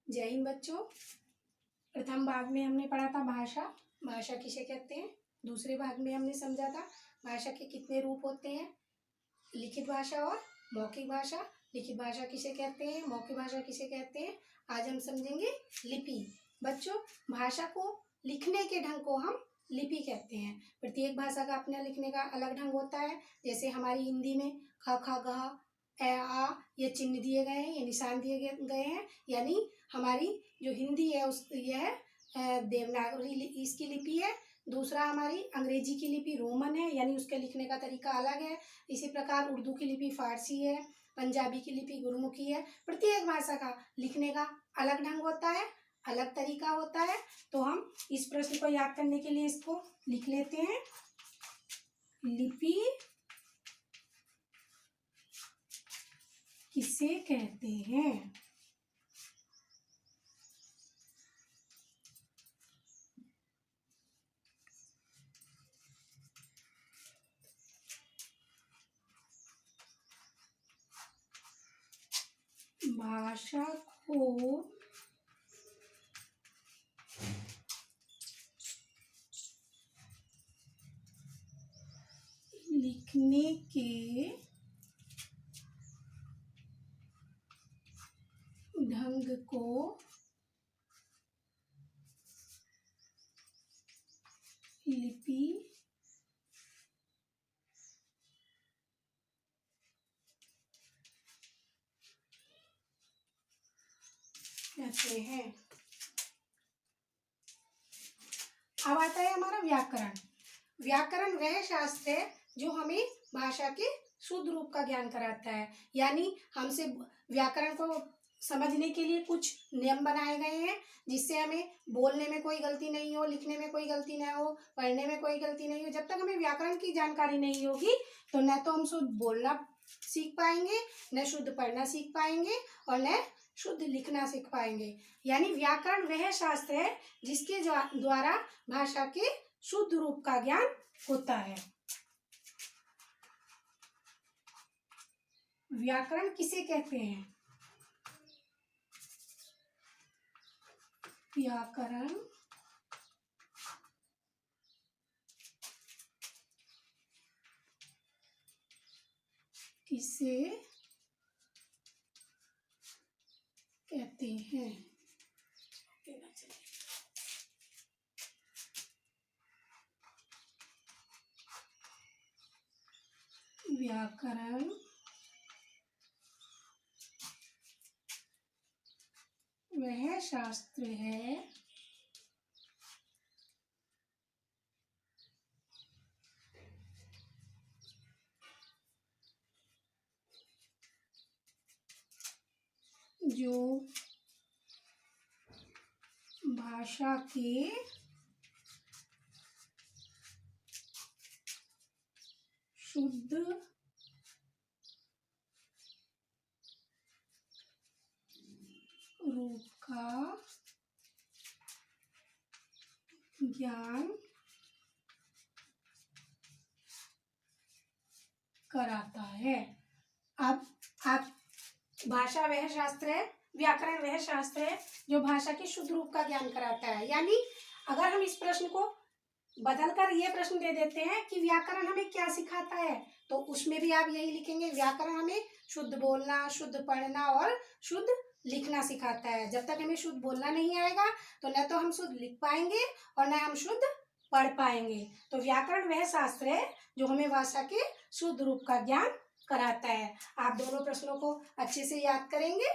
जय हिंद बच्चों। प्रथम भाग में हमने पढ़ा था भाषा। भाषा किसे कहते हैं। दूसरे भाग में हमने समझा था भाषा के कितने रूप होते हैं, लिखित भाषा और मौखिक भाषा। लिखित भाषा किसे कहते हैं, मौखिक भाषा किसे कहते हैं, आज हम समझेंगे लिपि। बच्चों, भाषा को लिखने के ढंग को हम लिपि कहते हैं। प्रत्येक भाषा का अपना लिखने का अलग ढंग होता है। जैसे हमारी हिंदी में ख ख ग ए आ ये चिन्ह दिए गए हैं, ये निशान दिए गए हैं। यानी हमारी जो हिंदी है उस यह देवनागरी इसकी लिपि है। दूसरा हमारी अंग्रेजी की लिपि रोमन है, यानी उसके लिखने का तरीका अलग है। इसी प्रकार उर्दू की लिपि फारसी है, पंजाबी की लिपि गुरमुखी है। प्रत्येक भाषा का लिखने का अलग ढंग होता है, अलग तरीका होता है। तो हम इस प्रश्न को याद करने के लिए इसको लिख लेते हैं। लिपि किसे कहते हैं। भाषा को लिखने के ढंग को लिपि कहते हैं। अब आता है हमारा व्याकरण। व्याकरण वह शास्त्र है जो हमें भाषा के शुद्ध रूप का ज्ञान कराता है। यानी हमसे व्याकरण को समझने के लिए कुछ नियम बनाए गए हैं, जिससे हमें बोलने में कोई गलती नहीं हो, लिखने में कोई गलती ना हो, पढ़ने में कोई गलती नहीं हो। जब तक हमें व्याकरण की जानकारी नहीं होगी तो न तो हम शुद्ध बोलना सीख पाएंगे, न शुद्ध पढ़ना सीख पाएंगे और न शुद्ध लिखना सीख पाएंगे। यानी व्याकरण वह शास्त्र है जिसके द्वारा भाषा के शुद्ध रूप का ज्ञान होता है। व्याकरण किसे कहते हैं। व्याकरण किसे कहते हैं। व्याकरण वह शास्त्र है जो भाषा के शुद्ध रूप का ज्ञान कराता है। अब आप भाषा वह शास्त्र है, व्याकरण वह शास्त्र है जो भाषा के शुद्ध रूप का ज्ञान कराता है। यानी अगर हम इस प्रश्न को बदलकर ये प्रश्न दे देते हैं कि व्याकरण हमें क्या सिखाता है, तो उसमें भी आप यही लिखेंगे, व्याकरण हमें शुद्ध बोलना, शुद्ध पढ़ना और शुद्ध लिखना सिखाता है। जब तक हमें शुद्ध बोलना नहीं आएगा तो न तो हम शुद्ध लिख पाएंगे और न हम शुद्ध पढ़ पाएंगे। तो व्याकरण वह शास्त्र है जो हमें भाषा के शुद्ध रूप का ज्ञान कराता है। आप दोनों प्रश्नों को अच्छे से याद करेंगे।